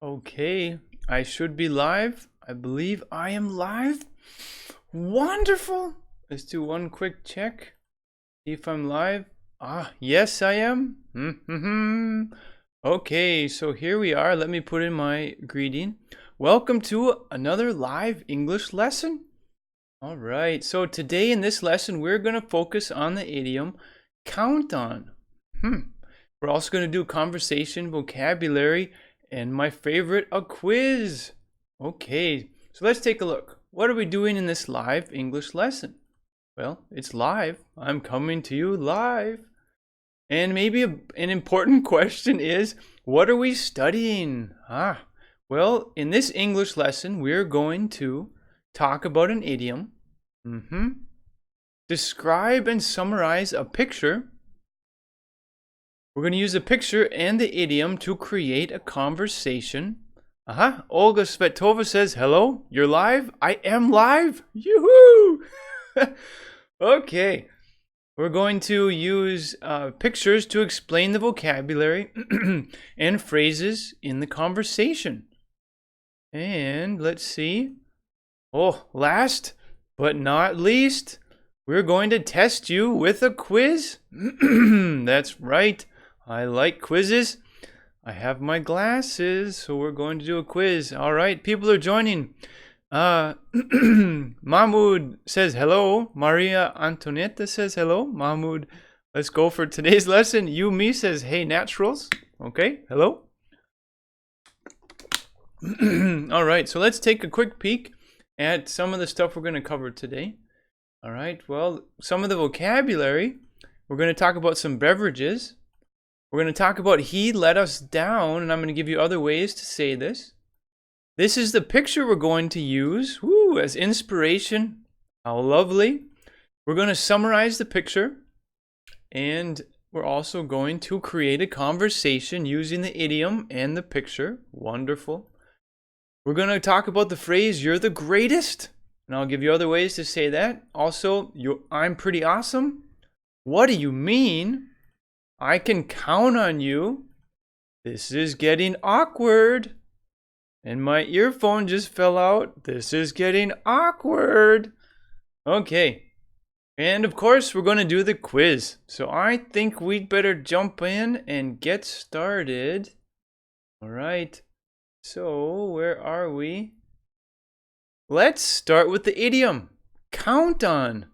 Okay, I should be live. I believe I am live. Wonderful. Let's do one quick check. See if I'm live. Yes, I am. Okay, so here we are. Let me put in my greeting. Welcome to another live English lesson. All right, so today in this lesson, we're going to focus on the idiom count on. We're also going to do conversation, vocabulary, and my favorite, a quiz. Okay, so let's take a look. What are we doing in this live English lesson? Well, it's live. I'm coming to you live. And maybe an important question is, what are we studying? Well, in this English lesson, we're going to talk about an idiom. Describe and summarize a picture. We're going to use the picture and the idiom to create a conversation. Olga Svetova says, hello, you're live? I am live. Yoo-hoo! Okay. We're going to use pictures to explain the vocabulary and phrases in the conversation. And let's see. Last but not least, we're going to test you with a quiz. That's right. I like quizzes. I have my glasses, so we're going to do a quiz. All right, people are joining. Mahmoud says hello. Maria Antonietta says hello. Mahmoud, let's go for today's lesson. Yumi says, hey, naturals. Okay, hello. All right, so let's take a quick peek at some of the stuff we're going to cover today. All right, well, some of the vocabulary. We're going to talk about some beverages. We're going to talk about he let us down, and I'm going to give you other ways to say this. This is the picture we're going to use as inspiration. How lovely. We're going to summarize the picture, and we're also going to create a conversation using the idiom and the picture. Wonderful. We're going to talk about the phrase, you're the greatest, and I'll give you other ways to say that. Also, I'm pretty awesome. What do you mean? I can count on you. This is getting awkward. And my earphone just fell out. This is getting awkward. Okay. And of course, we're going to do the quiz. So I think we'd better jump in and get started. All right. So where are we? Let's start with the idiom. Count on.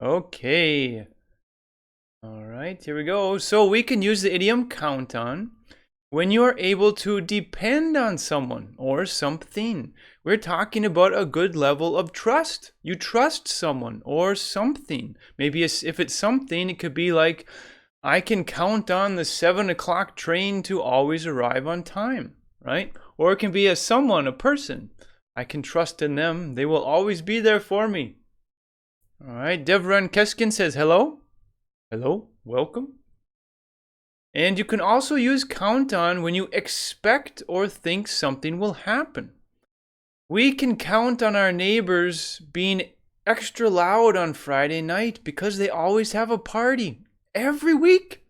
Okay. All right, here we go. So we can use the idiom count on when you are able to depend on someone or something. We're talking about a good level of trust. You trust someone or something. Maybe if it's something, it could be like, I can count on the 7 o'clock train to always arrive on time, right? Or it can be someone, a person. I can trust in them. They will always be there for me. All right, Devran Keskin says hello. Hello, welcome. And you can also use count on when you expect or think something will happen. We can count on our neighbors being extra loud on Friday night because they always have a party every week.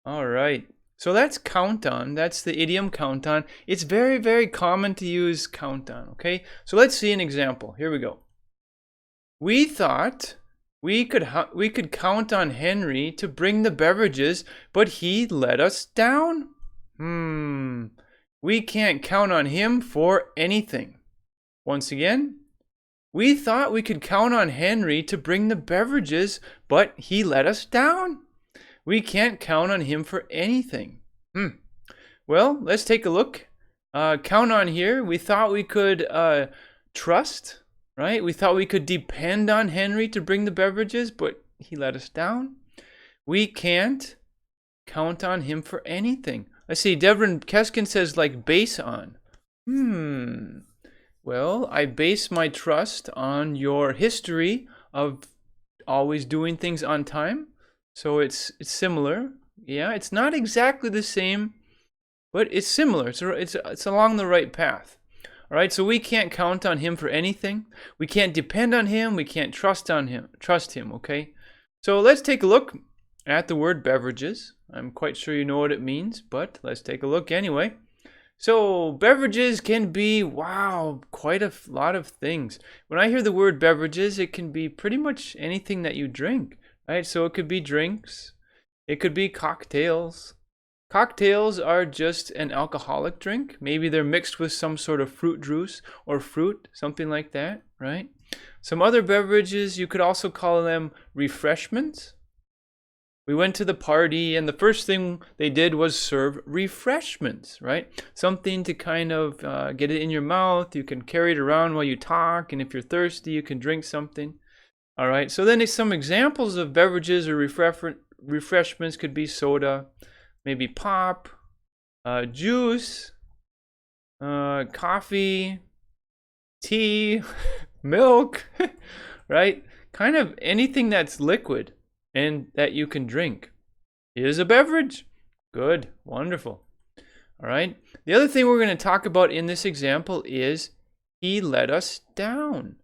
All right, so that's count on. That's the idiom count on. It's very, very common to use count on, okay? So let's see an example. Here we go. We thought we could count on Henry to bring the beverages, but he let us down. We can't count on him for anything. Once again, we thought we could count on Henry to bring the beverages, but he let us down. We can't count on him for anything. Well, let's take a look. Count on here. We thought we could trust. Right? We thought we could depend on Henry to bring the beverages, but he let us down. We can't count on him for anything. Let's see, Devran Keskin says like base on. Well, I base my trust on your history of always doing things on time. So it's similar. Yeah, it's not exactly the same, but it's similar. It's along the right path. All right, so we can't count on him for anything. We can't depend on him. We can't trust him, okay? So let's take a look at the word beverages. I'm quite sure you know what it means, but let's take a look anyway. So beverages can be, wow, quite a lot of things. When I hear the word beverages, it can be pretty much anything that you drink, right? So it could be drinks, it could be cocktails. Cocktails are just an alcoholic drink. Maybe they're mixed with some sort of fruit juice or fruit, something like that, right? Some other beverages, you could also call them refreshments. We went to the party and the first thing they did was serve refreshments, right? Something to kind of get it in your mouth. You can carry it around while you talk, and if you're thirsty, you can drink something. All right, so then some examples of beverages or refreshments could be soda, maybe pop, juice, coffee, tea, milk, right? Kind of anything that's liquid and that you can drink is a beverage. Good, wonderful. All right. The other thing we're going to talk about in this example is he let us down.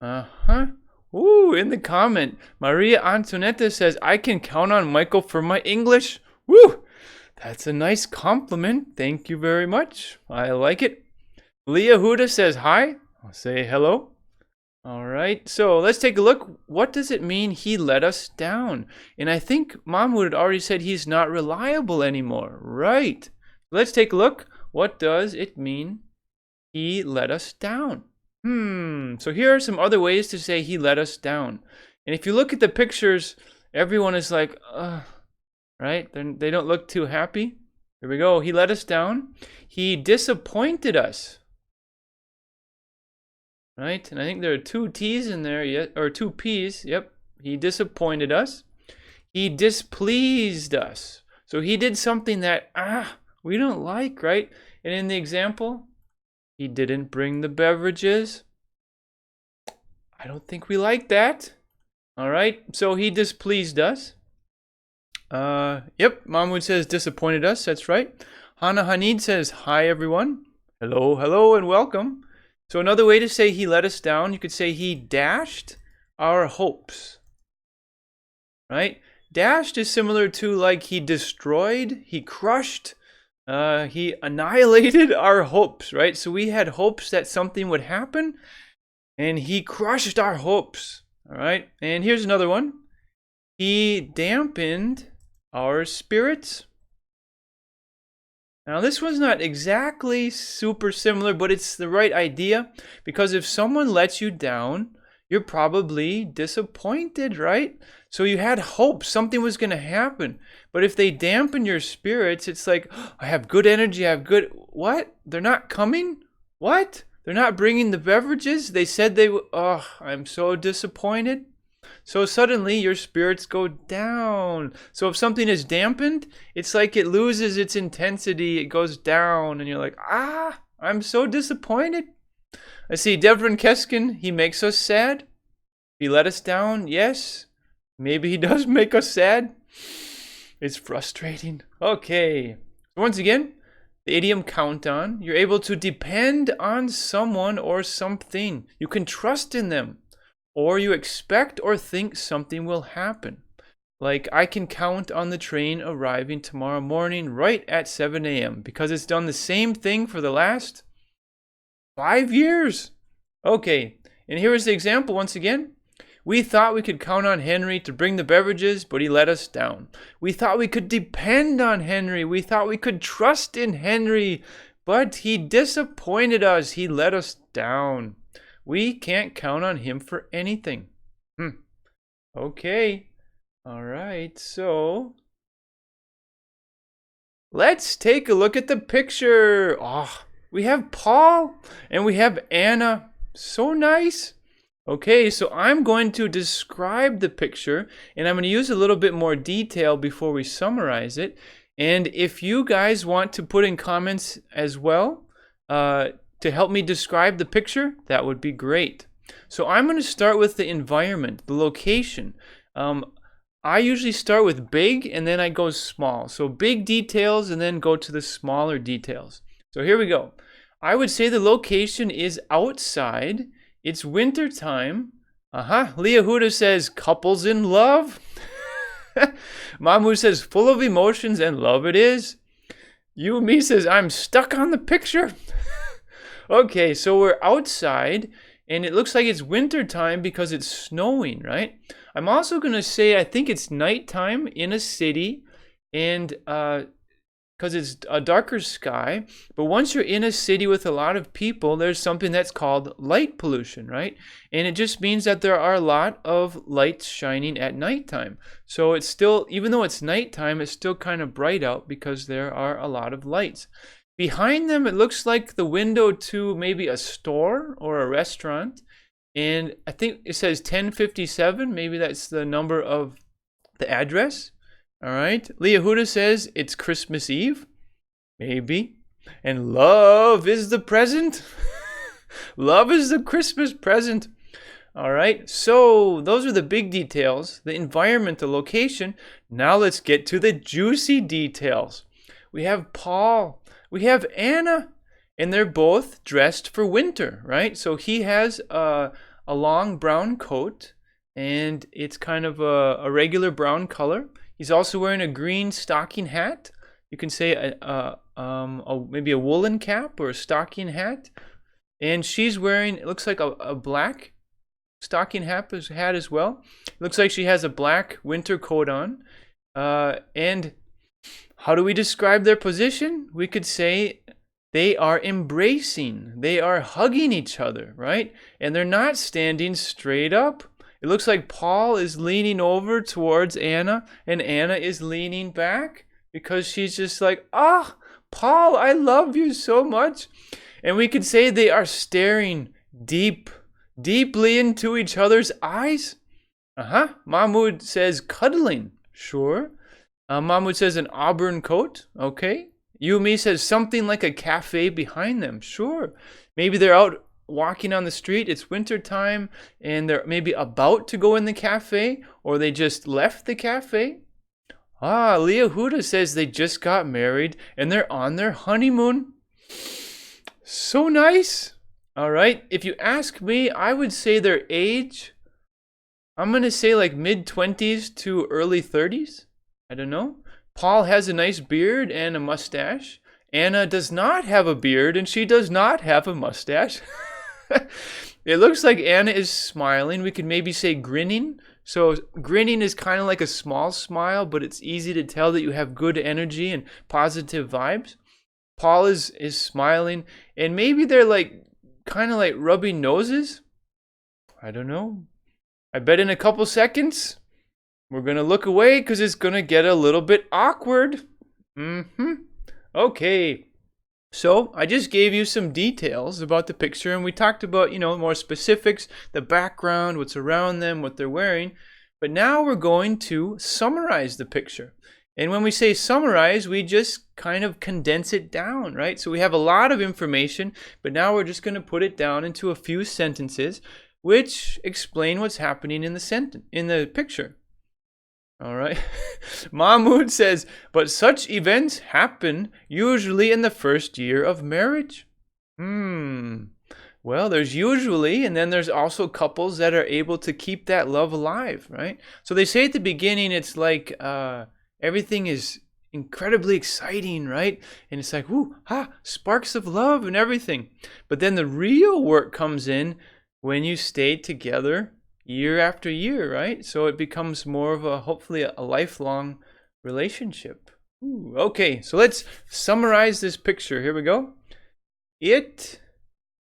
Ooh, in the comment, Maria Antonetta says, I can count on Michael for my English. Woo! That's a nice compliment. Thank you very much. I like it. Leah Huda says hi. I'll say hello. All right, so let's take a look. What does it mean he let us down? And I think Mahmoud had already said he's not reliable anymore. Right. Let's take a look. What does it mean he let us down? So here are some other ways to say he let us down. And if you look at the pictures, everyone is like, right? They don't look too happy. Here we go. He let us down. He disappointed us. Right? And I think there are two T's in there, or two P's. Yep. He disappointed us. He displeased us. So he did something that, we don't like, right? And in the example, he didn't bring the beverages. I don't think we like that. All right. So he displeased us. Yep. Mahmoud says disappointed us. That's right. Hana Hanid says, hi, everyone. Hello, hello, and welcome. So another way to say he let us down, you could say he dashed our hopes, right? Dashed is similar to like he destroyed, he crushed, he annihilated our hopes, right? So we had hopes that something would happen, and he crushed our hopes, all right? And here's another one. He dampened our spirits. Now, this one's not exactly super similar, but it's the right idea, because if someone lets you down, you're probably disappointed, right? So you had hope something was going to happen. But if they dampen your spirits, it's like, I have good energy, I have good... What? They're not coming? What? They're not bringing the beverages? They said they would... Oh, I'm so disappointed. So suddenly your spirits go down. So if something is dampened, it's like it loses its intensity. It goes down and you're like, I'm so disappointed. I see Devon Keskin, he makes us sad. He let us down, yes. Maybe he does make us sad. It's frustrating. Okay. Once again, the idiom count on. You're able to depend on someone or something. You can trust in them. Or you expect or think something will happen. Like, I can count on the train arriving tomorrow morning right at 7 a.m. because it's done the same thing for the last 5 years. Okay, and here is the example once again. We thought we could count on Henry to bring the beverages, but he let us down. We thought we could depend on Henry. We thought we could trust in Henry, but he disappointed us. He let us down. We can't count on him for anything. Okay. All right. So let's take a look at the picture. We have Paul and we have Anna. So nice. Okay, so I'm going to describe the picture and I'm going to use a little bit more detail before we summarize it. And if you guys want to put in comments as well, to help me describe the picture, that would be great. So I'm going to start with the environment, the location. I usually start with big and then I go small. So big details and then go to the smaller details. So here we go. I would say the location is outside. It's winter time. Leah Huda says couples in love. Mahmoud says full of emotions and love it is. You Me says, I'm stuck on the picture. Okay, so we're outside, and it looks like it's winter time because it's snowing, right? I'm also going to say I think it's nighttime in a city, and because it's a darker sky. But once you're in a city with a lot of people, there's something that's called light pollution, right? And it just means that there are a lot of lights shining at nighttime. So it's still, even though it's nighttime, it's still kind of bright out because there are a lot of lights. Behind them, it looks like the window to maybe a store or a restaurant. And I think it says 1057. Maybe that's the number of the address. All right. Leah Huda says it's Christmas Eve. Maybe. And love is the present. Love is the Christmas present. All right. So those are the big details, the environment, the location. Now let's get to the juicy details. We have Paul. We have Anna. And they're both dressed for winter, right? So he has a long brown coat, and it's kind of a regular brown color. He's also wearing a green stocking hat. You can say maybe a woolen cap or a stocking hat. And she's wearing, it looks like a black stocking hat as well. It looks like she has a black winter coat on. And how do we describe their position? We could say they are embracing. They are hugging each other, right? And they're not standing straight up. It looks like Paul is leaning over towards Anna, and Anna is leaning back because she's just like, Paul, I love you so much. And we could say they are staring deeply into each other's eyes. Mahmoud says cuddling. Sure. Mahmoud says an auburn coat. Okay. Yumi says something like a cafe behind them. Sure. Maybe they're out walking on the street, it's winter time, and they're maybe about to go in the cafe, or they just left the cafe. Leah Huda says they just got married and they're on their honeymoon. So nice. All right, if you ask me, I would say their age, I'm going to say like mid-20s to early 30s. I don't know. Paul has a nice beard and a mustache. Anna does not have a beard, and she does not have a mustache. It looks like Anna is smiling. We could maybe say grinning. So grinning is kind of like a small smile, but it's easy to tell that you have good energy and positive vibes. Paul is smiling, and maybe they're like kind of like rubbing noses. I don't know. I bet in a couple seconds we're going to look away because it's going to get a little bit awkward. Okay. So I just gave you some details about the picture, and we talked about, more specifics, the background, what's around them, what they're wearing. But now we're going to summarize the picture. And when we say summarize, we just kind of condense it down, right? So we have a lot of information, but now we're just going to put it down into a few sentences which explain what's happening in the picture. All right. Mahmoud says, but such events happen usually in the first year of marriage. Well, there's usually, and then there's also couples that are able to keep that love alive, right? So they say at the beginning, it's like everything is incredibly exciting, right? And it's like, sparks of love and everything. But then the real work comes in when you stay together year after year, right? So it becomes more of hopefully a lifelong relationship. Okay, so let's summarize this picture. Here we go. It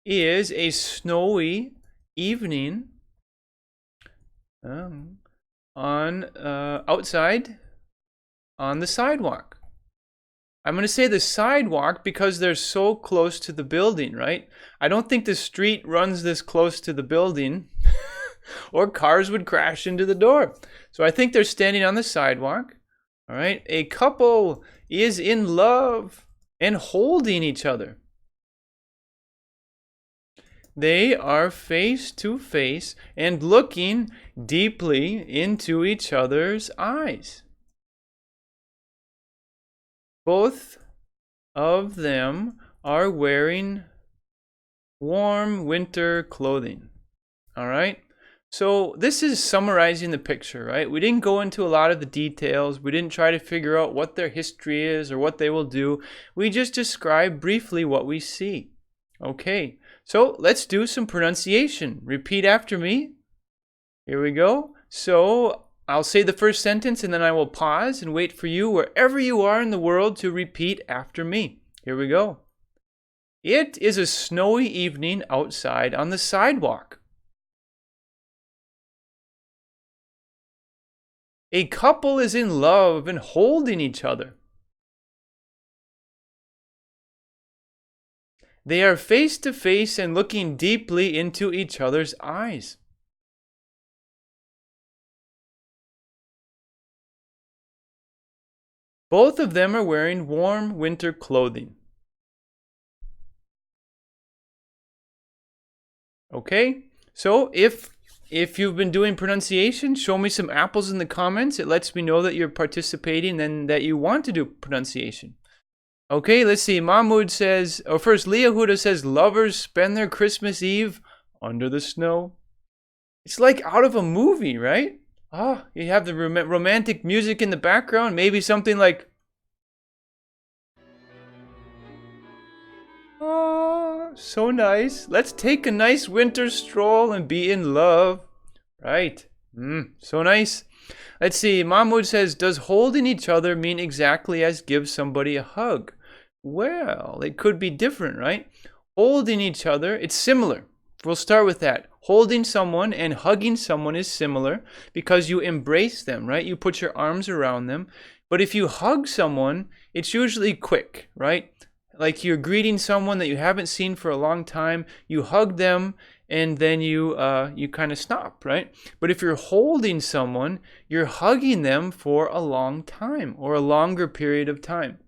is a snowy evening outside on the sidewalk. I'm going to say the sidewalk because they're so close to the building, right? I don't think the street runs this close to the building or cars would crash into the door. So I think they're standing on the sidewalk. All right. A couple is in love and holding each other. They are face to face and looking deeply into each other's eyes. Both of them are wearing warm winter clothing. All right. So this is summarizing the picture, right? We didn't go into a lot of the details. We didn't try to figure out what their history is or what they will do. We just describe briefly what we see. Okay, so let's do some pronunciation. Repeat after me. Here we go. So I'll say the first sentence and then I will pause and wait for you wherever you are in the world to repeat after me. Here we go. It is a snowy evening outside on the sidewalk. A couple is in love and holding each other. They are face to face and looking deeply into each other's eyes. Both of them are wearing warm winter clothing. Okay, so if you've been doing pronunciation, show me some apples in the comments. It lets me know that you're participating and that you want to do pronunciation. Okay, let's see. Mahmoud says, or first Leah Huda says, lovers spend their Christmas Eve under the snow. It's like out of a movie, right? Ah, you have the romantic music in the background. Maybe something like, oh, so nice. Let's take a nice winter stroll and be in love. Right. So nice. Let's see. Mahmoud says, does holding each other mean exactly as give somebody a hug? Well, it could be different, right? Holding each other, it's similar. We'll start with that. Holding someone and hugging someone is similar because you embrace them, right? You put your arms around them. But if you hug someone, it's usually quick, right? Like you're greeting someone that you haven't seen for a long time, you hug them, and then you kind of stop, right? But if you're holding someone, you're hugging them for a long time or a longer period of time.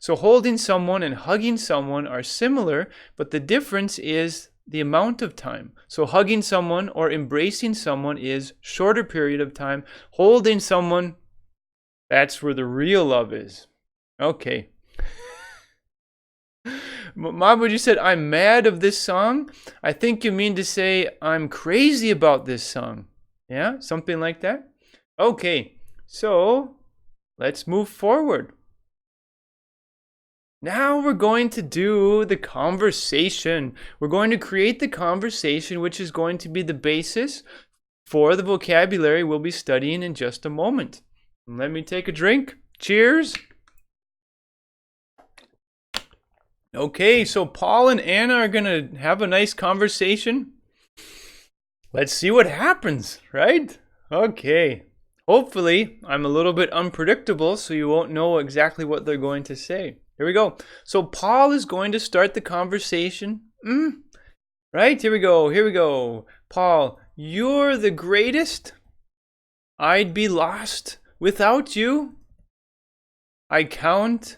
So holding someone and hugging someone are similar, but the difference is the amount of time. So hugging someone or embracing someone is shorter period of time. Holding someone, that's where the real love is. Okay. Mahmoud, you said, I'm mad of this song. I think you mean to say, I'm crazy about this song. Yeah, something like that. Okay, so let's move forward. Now we're going to do the conversation. We're going to create the conversation, which is going to be the basis for the vocabulary we'll be studying in just a moment. Let me take a drink. Cheers. Okay, so Paul and Anna are going to have a nice conversation. Let's see what happens, right? Okay. Hopefully, I'm a little bit unpredictable, so you won't know exactly what they're going to say. Here we go. So Paul is going to start the conversation. Right? Here we go. Here we go. Paul, you're the greatest. I'd be lost without you. I count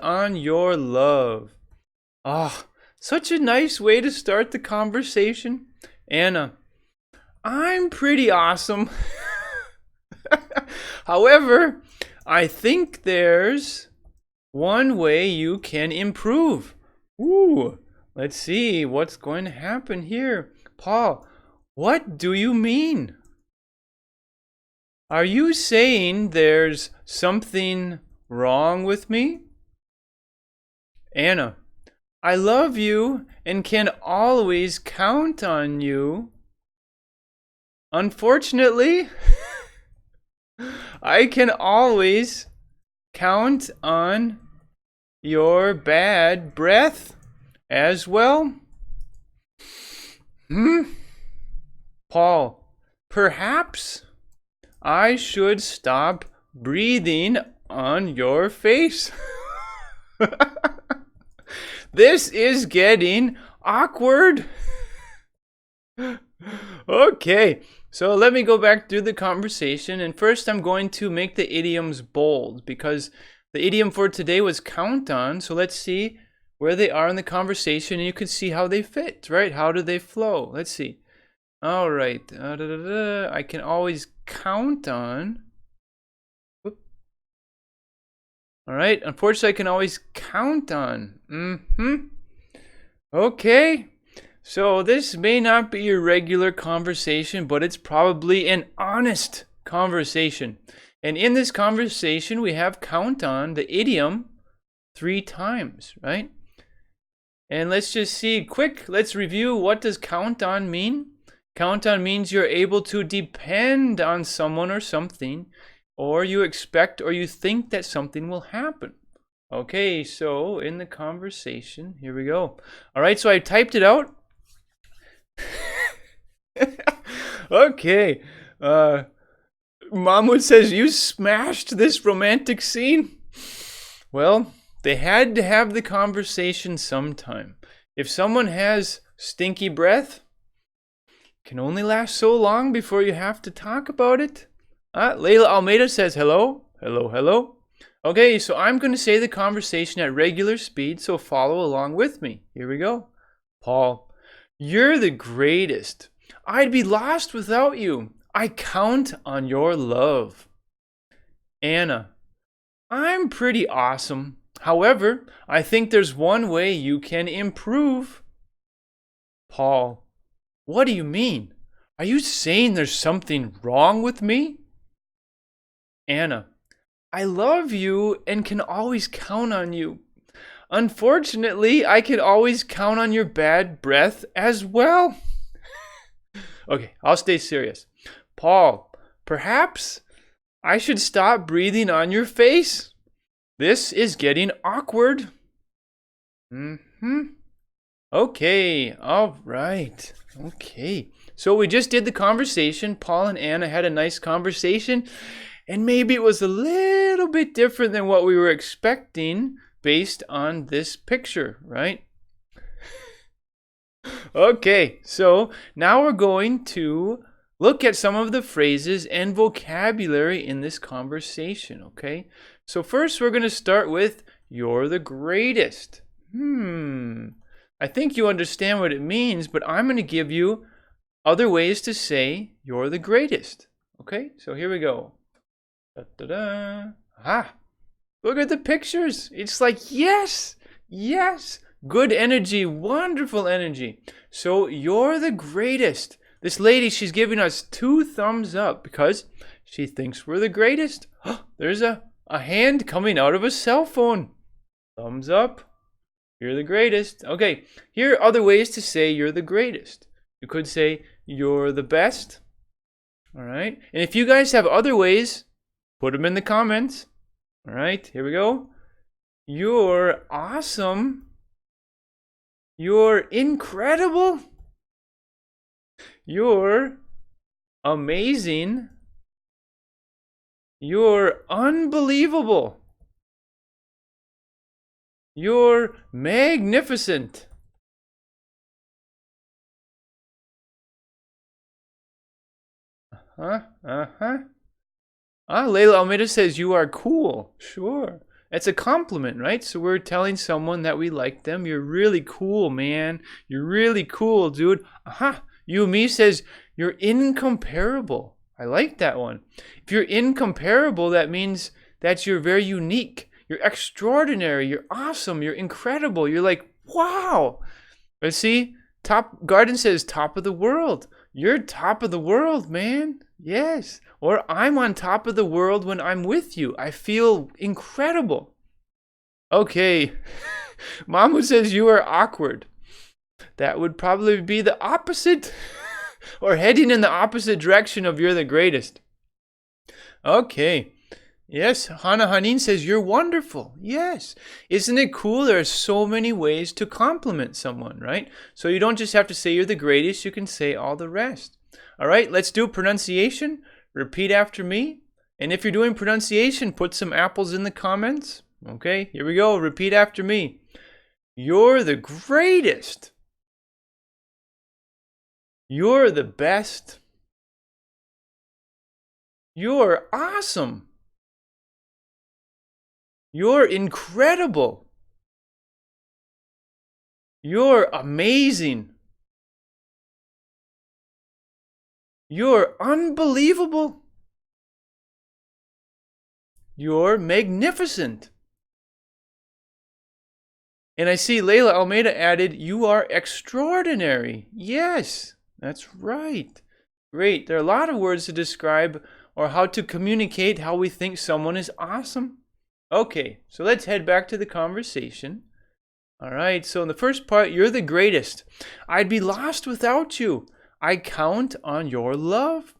on your love. Ah, such a nice way to start the conversation. Anna, I'm pretty awesome. However, I think there's one way you can improve. Ooh, let's see what's going to happen here. Paul, what do you mean? Are you saying there's something wrong with me? Anna, I love you and can always count on you. Unfortunately, I can always count on your bad breath as well. Paul, perhaps I should stop breathing on your face. This is getting awkward. Okay, so let me go back through the conversation, and first I'm going to make the idioms bold because the idiom for today was count on. So let's see where they are in the conversation, and you can see how they fit, right? How do they flow? Let's see. All right, I can always count on. All right, unfortunately, I can always count on. Okay. So this may not be your regular conversation, but it's probably an honest conversation. And in this conversation, we have count on the idiom 3 times, right? And let's just see let's review, what does count on mean? Count on means you're able to depend on someone or something, or you expect or you think that something will happen. Okay, so in the conversation, here we go. All right, so I typed it out. Okay. Mahmoud says, you smashed this romantic scene. Well, they had to have the conversation sometime. If someone has stinky breath, it can only last so long before you have to talk about it. Layla Almeida says, hello, hello, hello. Okay, so I'm going to say the conversation at regular speed, so follow along with me. Here we go. Paul, you're the greatest. I'd be lost without you. I count on your love. Anna, I'm pretty awesome. However, I think there's one way you can improve. Paul, what do you mean? Are you saying there's something wrong with me? Anna, I love you and can always count on you. Unfortunately, I can always count on your bad breath as well. Okay, I'll stay serious. Paul, perhaps I should stop breathing on your face. This is getting awkward. Okay, all right. Okay. So we just did the conversation. Paul and Anna had a nice conversation, and maybe it was a little bit different than what we were expecting based on this picture, right? Okay, so now we're going to look at some of the phrases and vocabulary in this conversation, okay? So first we're going to start with, you're the greatest. I think you understand what it means, but I'm going to give you other ways to say you're the greatest. Okay, so here we go. Look at the pictures. It's like, yes, yes, good energy, wonderful energy. So you're the greatest. This lady, she's giving us 2 thumbs up because she thinks we're the greatest. There's a hand coming out of a cell phone. Thumbs up. You're the greatest. Okay, here are other ways to say you're the greatest. You could say you're the best. All right. And if you guys have other ways, put them in the comments. All right, here we go. You're awesome. You're incredible. You're amazing. You're unbelievable. You're magnificent. Layla Almeida says you are cool. Sure. It's a compliment, right? So we're telling someone that we like them. You're really cool, man. You're really cool, dude. Yumi says you're incomparable. I like that one. If you're incomparable, that means that you're very unique. You're extraordinary. You're awesome. You're incredible. You're like, wow. But see, Garden says top of the world. You're top of the world, man. Yes. Or I'm on top of the world when I'm with you. I feel incredible. Okay. Mamu says you are awkward. That would probably be the opposite. Or heading in the opposite direction of you're the greatest. Okay. Yes, Hana Hanin says you're wonderful. Yes. Isn't it cool? There are so many ways to compliment someone, right? So you don't just have to say you're the greatest. You can say all the rest. All right, let's do pronunciation. Repeat after me. And if you're doing pronunciation, put some apples in the comments. Okay, here we go. Repeat after me. You're the greatest. You're the best. You're awesome. You're incredible. You're amazing. You're unbelievable. You're magnificent. And I see Layla Almeida added, you are extraordinary. Yes, that's right. Great. There are a lot of words to describe or how to communicate how we think someone is awesome. Okay, so let's head back to the conversation. All right, so in the first part, you're the greatest. I'd be lost without you. I count on your love.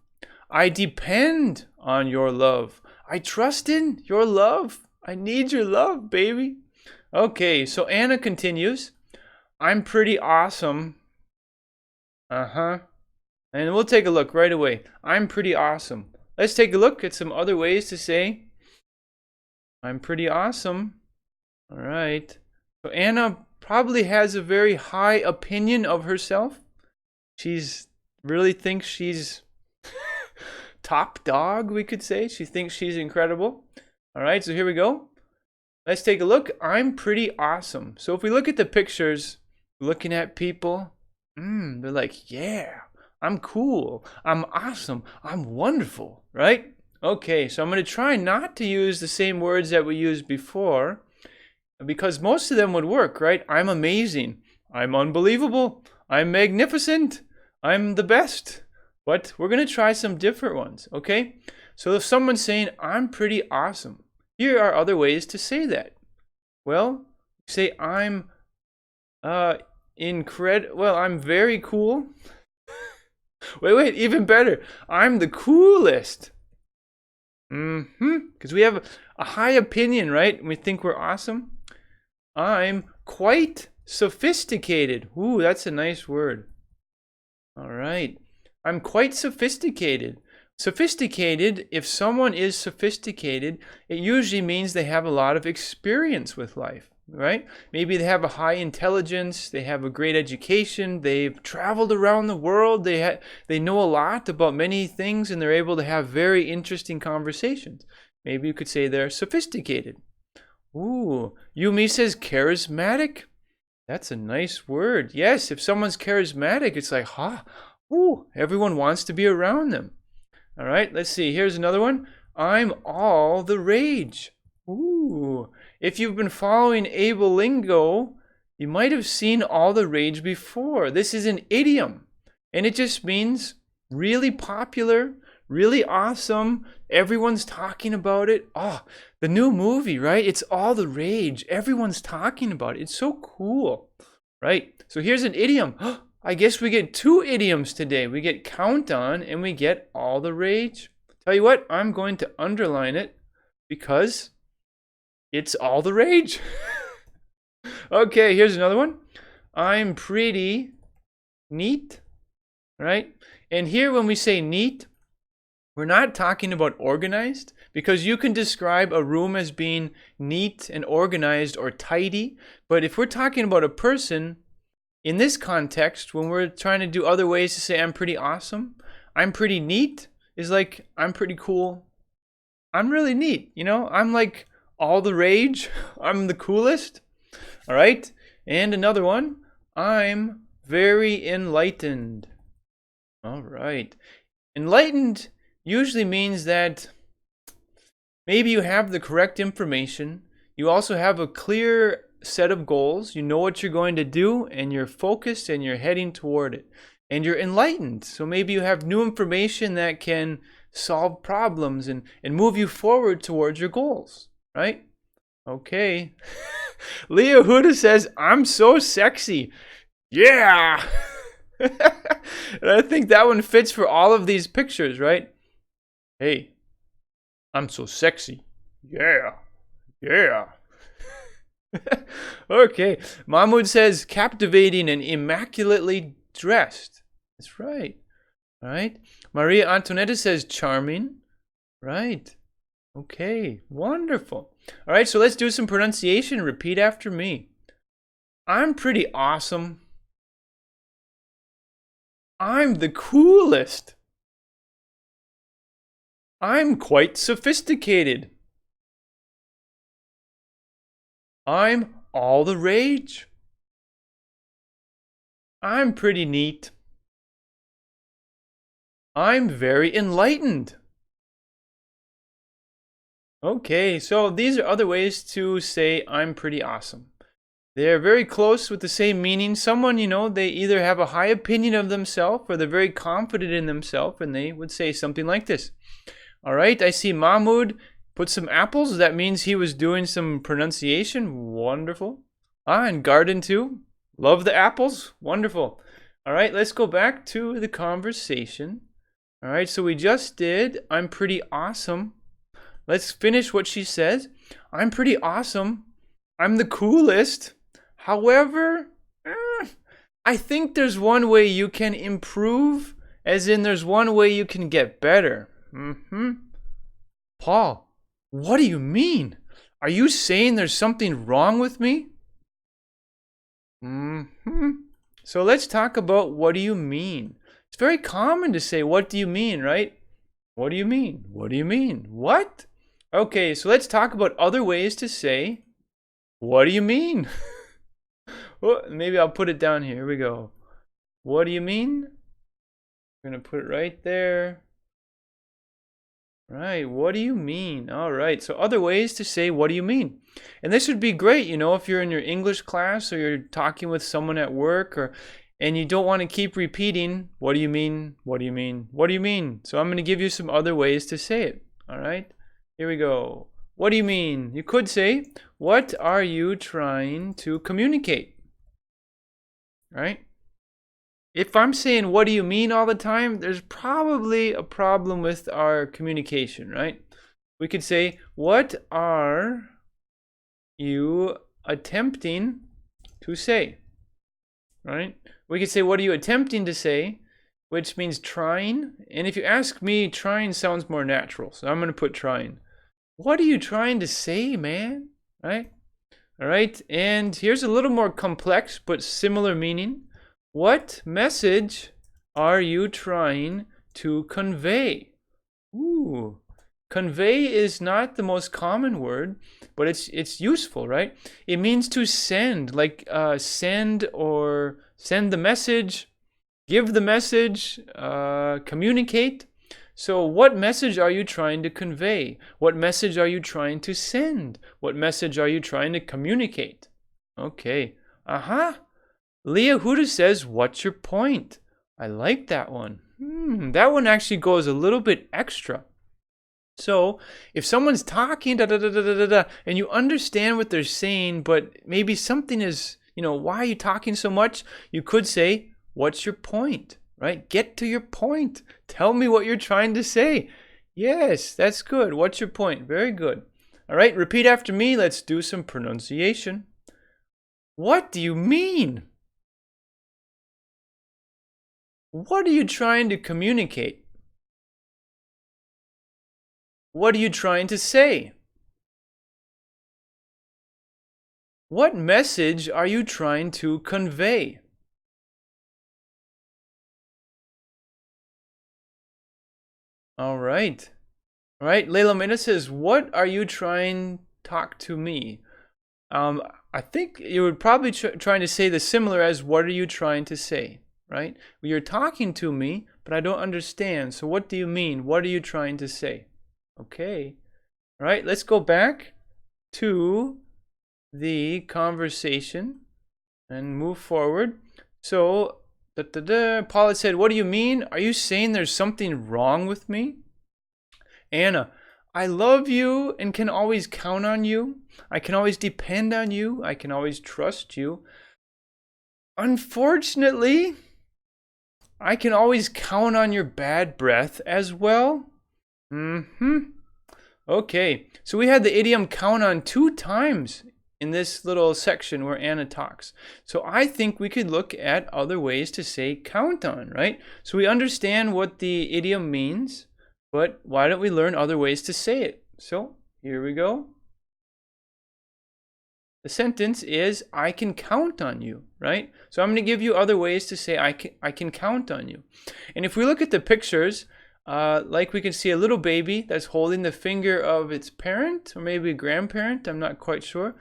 I depend on your love. I trust in your love. I need your love, baby. Okay, so Anna continues. I'm pretty awesome. Uh-huh. And we'll take a look right away. I'm pretty awesome. Let's take a look at some other ways to say I'm pretty awesome. All right. So Anna probably has a very high opinion of herself. She's really thinks she's top dog, we could say. She thinks she's incredible. All right, so here we go. Let's take a look. I'm pretty awesome. So if we look at the pictures, looking at people, they're like, yeah, I'm cool. I'm awesome. I'm wonderful, right? Okay, so I'm going to try not to use the same words that we used before because most of them would work, right? I'm amazing. I'm unbelievable. I'm magnificent. I'm the best. But we're going to try some different ones, okay? So if someone's saying, I'm pretty awesome, here are other ways to say that. Well, say I'm I'm very cool. Wait, even better. I'm the coolest. Because we have a high opinion, right? We think we're awesome. I'm quite sophisticated. Ooh, that's a nice word. All right. I'm quite sophisticated. Sophisticated, if someone is sophisticated, it usually means they have a lot of experience with life, right? Maybe they have a high intelligence, they have a great education, they've traveled around the world, they know a lot about many things, and they're able to have very interesting conversations. Maybe you could say they're sophisticated. Ooh, Yumi says charismatic. That's a nice word. Yes, if someone's charismatic, it's like, ooh, everyone wants to be around them. All right, let's see. Here's another one. I'm all the rage. Ooh, if you've been following Abolingo, you might have seen all the rage before. This is an idiom, and it just means really popular, really awesome. Everyone's talking about it. Oh, the new movie, right? It's all the rage. Everyone's talking about it. It's so cool, right? So here's an idiom. I guess we get two idioms today. We get count on and we get all the rage. Tell you what, I'm going to underline it because it's all the rage. Okay, here's another one. I'm pretty neat, right? And here when we say neat, we're not talking about organized because you can describe a room as being neat and organized or tidy. But if we're talking about a person, in this context, when we're trying to do other ways to say I'm pretty awesome, I'm pretty neat is like I'm pretty cool. I'm really neat, I'm like all the rage. I'm the coolest. All right. And another one, I'm very enlightened. All right. Enlightened usually means that maybe you have the correct information. You also have a clear set of goals. You know what you're going to do, and you're focused and you're heading toward it. And you're enlightened. So maybe you have new information that can solve problems and move you forward towards your goals, right? Okay. Leah Huda says, I'm so sexy. Yeah. And I think that one fits for all of these pictures, right? Hey, I'm so sexy. Yeah. Okay. Mahmoud says captivating and immaculately dressed. That's right. All right. Maria Antonetta says charming. Right. Okay. Wonderful. All right. So let's do some pronunciation. Repeat after me. I'm pretty awesome. I'm the coolest. I'm quite sophisticated. I'm all the rage. I'm pretty neat. I'm very enlightened. Okay, so these are other ways to say I'm pretty awesome. They're very close with the same meaning. Someone, they either have a high opinion of themselves or they're very confident in themselves, and they would say something like this. All right, I see Mahmoud put some apples. That means he was doing some pronunciation. Wonderful. And garden too. Love the apples. Wonderful. All right, let's go back to the conversation. All right, so we just did, I'm pretty awesome. Let's finish what she says. I'm pretty awesome. I'm the coolest. However, I think there's one way you can improve, as in there's one way you can get better. Paul, what do you mean? Are you saying there's something wrong with me? So let's talk about what do you mean. It's very common to say, what do you mean, right? What do you mean? What do you mean? What? Okay, so let's talk about other ways to say, what do you mean? Oh, maybe I'll put it down here. Here we go. What do you mean? I'm going to put it right there. Right, what do you mean? All right, so other ways to say, what do you mean? And this would be great, if you're in your English class or you're talking with someone at work and you don't want to keep repeating, what do you mean? What do you mean? What do you mean? So I'm going to give you some other ways to say it. All right, here we go. What do you mean? You could say, what are you trying to communicate? Right? If I'm saying, what do you mean all the time, there's probably a problem with our communication, right? We could say, what are you attempting to say? Right? We could say, what are you attempting to say? Which means trying. And if you ask me, trying sounds more natural. So I'm going to put trying. What are you trying to say, man? Right? All right. And here's a little more complex, but similar meaning. What message are you trying to convey? Ooh. Convey is not the most common word, but it's useful, right? It means to send, like send the message, give the message, communicate. So what message are you trying to convey? What message are you trying to send? What message are you trying to communicate? Okay. Leah Huda says, what's your point? I like that one. That one actually goes a little bit extra. So if someone's talking and you understand what they're saying, but maybe something is, why are you talking so much? You could say, what's your point? Right? Get to your point. Tell me what you're trying to say. Yes, that's good. What's your point? Very good. All right, repeat after me. Let's do some pronunciation. What do you mean? What are you trying to communicate? What are you trying to say? What message are you trying to convey? All right. All right. Leila Mena says, what are you trying to talk to me? I think you would probably trying to say the similar as, what are you trying to say? Right? Well, you're talking to me, but I don't understand. So what do you mean? What are you trying to say? Okay. All right. Let's go back to the conversation and move forward. So Paula said, what do you mean? Are you saying there's something wrong with me? Anna, I love you and can always count on you. I can always depend on you. I can always trust you. Unfortunately, I can always count on your bad breath as well. Okay, so we had the idiom count on 2 times in this little section where Anna talks. So I think we could look at other ways to say count on, right? So we understand what the idiom means, but why don't we learn other ways to say it? So here we go. The sentence is, I can count on you, right? So I'm going to give you other ways to say I can count on you. And if we look at the pictures, like we can see a little baby that's holding the finger of its parent or maybe a grandparent, I'm not quite sure.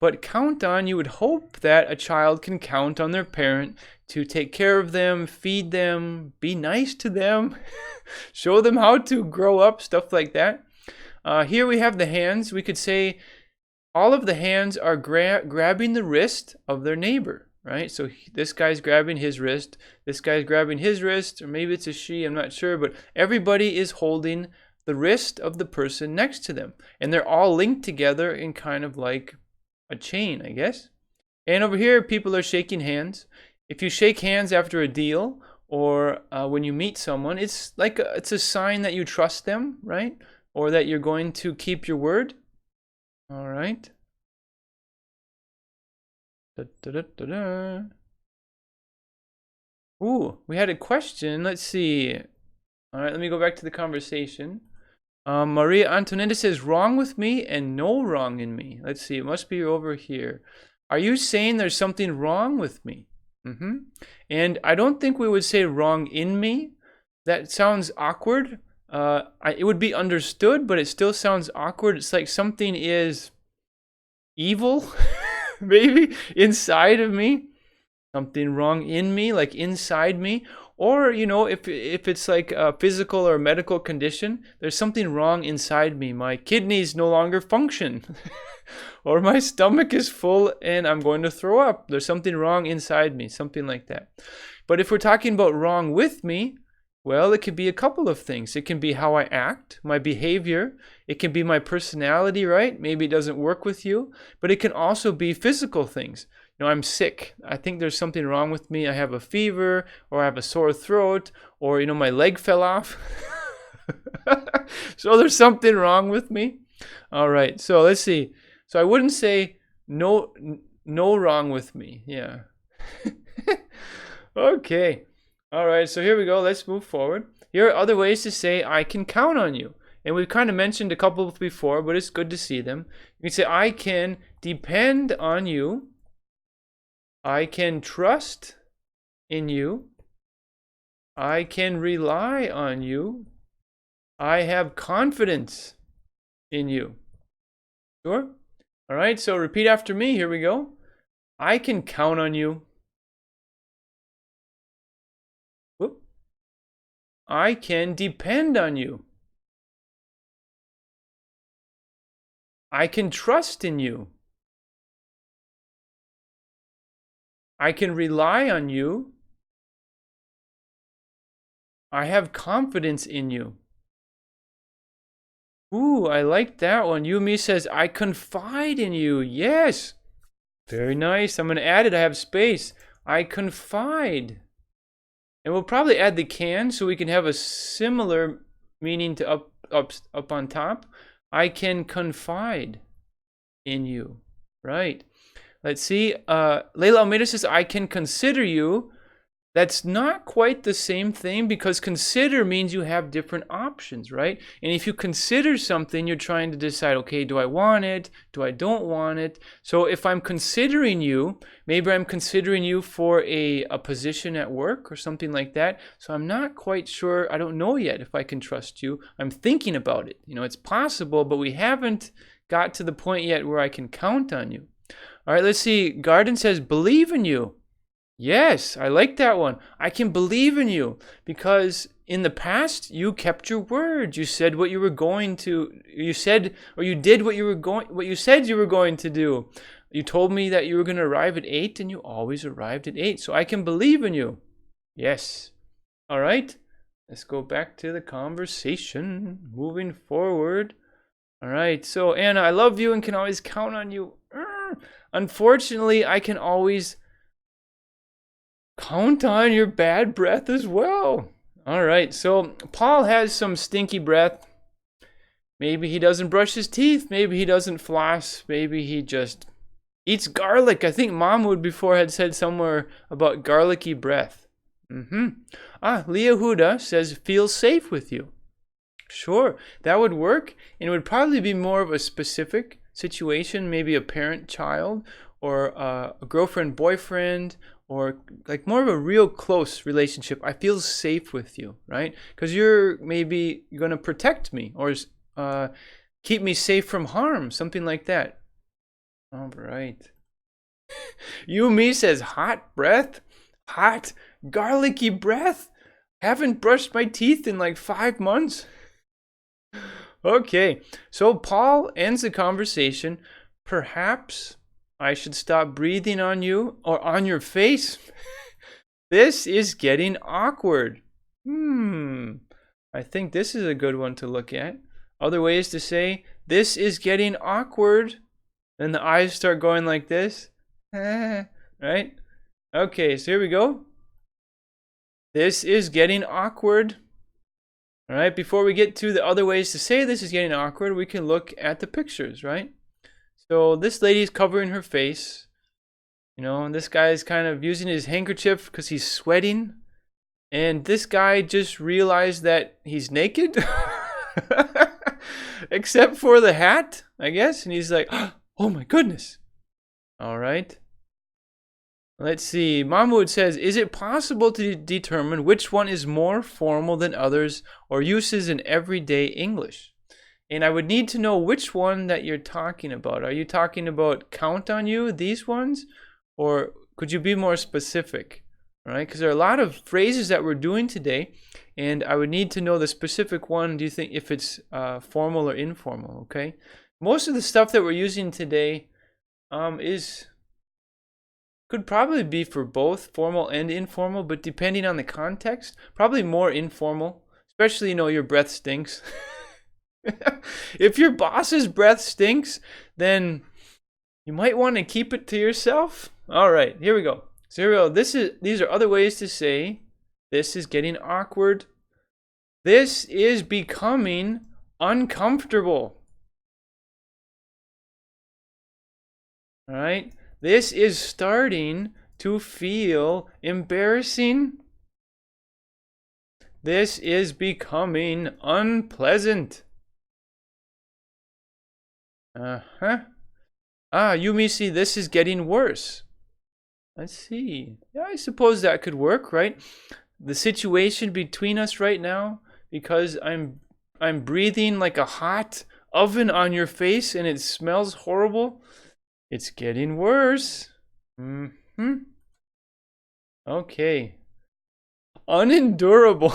But count on, you would hope that a child can count on their parent to take care of them, feed them, be nice to them, show them how to grow up, stuff like that. Here we have the hands. We could say, all of the hands are grabbing the wrist of their neighbor, right? So this guy's grabbing his wrist, this guy's grabbing his wrist, or maybe it's a she, I'm not sure, but everybody is holding the wrist of the person next to them. And they're all linked together in kind of like a chain, I guess. And over here, people are shaking hands. If you shake hands after a deal or when you meet someone, it's like it's a sign that you trust them, right? Or that you're going to keep your word. All right. Ooh, we had a question. Let's see. All right, let me go back to the conversation. Maria Antonetta says, wrong with me and no wrong in me. Let's see, it must be over here. Are you saying there's something wrong with me? And I don't think we would say wrong in me. That sounds awkward. It would be understood, but it still sounds awkward. It's like something is evil, maybe, inside of me. Something wrong in me, like inside me. Or, you know, if it's like a physical or medical condition, there's something wrong inside me. My kidneys no longer function. Or my stomach is full and I'm going to throw up. There's something wrong inside me, something like that. But if we're talking about wrong with me, well, it could be a couple of things. It can be how I act, my behavior. It can be my personality, right? Maybe it doesn't work with you. But it can also be physical things. You know, I'm sick. I think there's something wrong with me. I have a fever, or I have a sore throat, or, you know, my leg fell off. So there's something wrong with me. All right, so let's see. So I wouldn't say no wrong with me. Yeah. Okay. All right, so here we go. Let's move forward. Here are other ways to say I can count on you. And we've kind of mentioned a couple before, but it's good to see them. You can say I can depend on you. I can trust in you. I can rely on you. I have confidence in you. Sure? All right, so repeat after me. Here we go. I can count on you. Whoop. I can depend on you. I can trust in you. I can rely on you. I have confidence in you. Ooh, I like that one. Yumi says, I confide in you. Yes. Very nice. I'm going to add it. I have space. I confide. And we'll probably add the can so we can have a similar meaning to up on top. I can confide in you. Right. Let's see. Leila Almeida says, I can consider you. That's not quite the same thing because consider means you have different options, right? And if you consider something, you're trying to decide, okay, do I want it? Do I don't want it? So if I'm considering you, maybe I'm considering you for a position at work or something like that. So I'm not quite sure. I don't know yet if I can trust you. I'm thinking about it. You know, it's possible, but we haven't got to the point yet where I can count on you. All right, let's see. Garden says, believe in you. Yes, I like that one. I can believe in you because in the past you kept your word. You said what you were going to. You said or you did what you said you were going to do. You told me that you were going to arrive at 8 and you always arrived at 8. So I can believe in you. Yes. All right. Let's go back to the conversation. Moving forward. All right. So Anna, I love you and can always count on you. Unfortunately, I can always count on your bad breath as well. All right, so Paul has some stinky breath. Maybe he doesn't brush his teeth. Maybe he doesn't floss. Maybe he just eats garlic. I think Mahmoud before had said somewhere about garlicky breath. Leah Huda says, feel safe with you. Sure, that would work. And it would probably be more of a specific situation, maybe a parent-child or a girlfriend-boyfriend, or like more of a real close relationship. I feel safe with you, right? Because you're maybe going to protect me or keep me safe from harm, something like that. All right. Yumi says, hot breath, hot, garlicky breath. Haven't brushed my teeth in like 5 months. Okay, so Paul ends the conversation Perhaps I should stop breathing on you or on your face. This is getting awkward. I think this is a good one to look at. Other ways to say, this is getting awkward. Then the eyes start going like this. Right? Okay, so here we go. This is getting awkward. All right, before we get to the other ways to say this is getting awkward, we can look at the pictures, right? So this lady's covering her face. You know, and this guy's kind of using his handkerchief because he's sweating. And this guy just realized that he's naked. Except for the hat, I guess. And he's like, oh my goodness. All right. Let's see. Mahmoud says, is it possible to determine which one is more formal than others or uses in everyday English? And I would need to know which one that you're talking about. Are you talking about count on you, these ones? Or could you be more specific? All right, because there are a lot of phrases that we're doing today, and I would need to know the specific one. Do you think if it's formal or informal? Okay, most of the stuff that we're using today could probably be for both formal and informal, but depending on the context, probably more informal. Especially, your breath stinks. If your boss's breath stinks, then you might want to keep it to yourself. All right, here we go. So here we go. These are other ways to say this is getting awkward. This is becoming uncomfortable. All right. This is starting to feel embarrassing. This is becoming unpleasant. Yumi, see, this is getting worse. Let's see. Yeah, I suppose that could work, right? The situation between us right now, because I'm breathing like a hot oven on your face and it smells horrible. It's getting worse. Okay. Unendurable.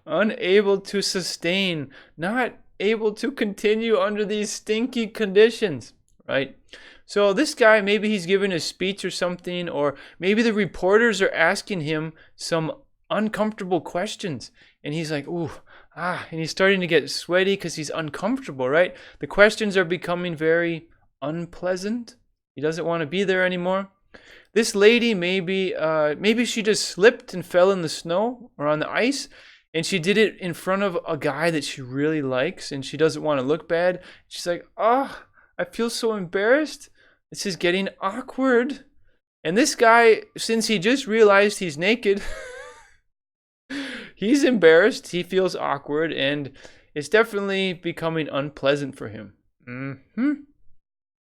Unable to sustain. Not able to continue under these stinky conditions, right? So this guy, maybe he's giving a speech or something, or maybe the reporters are asking him some uncomfortable questions, and he's like, and he's starting to get sweaty because he's uncomfortable, right? The questions are becoming very unpleasant. He doesn't want to be there anymore. This lady, maybe she just slipped and fell in the snow or on the ice, and she did it in front of a guy that she really likes, and she doesn't want to look bad. She's like, I feel so embarrassed. This is getting awkward. And this guy, since he just realized he's naked, he's embarrassed, he feels awkward, and it's definitely becoming unpleasant for him.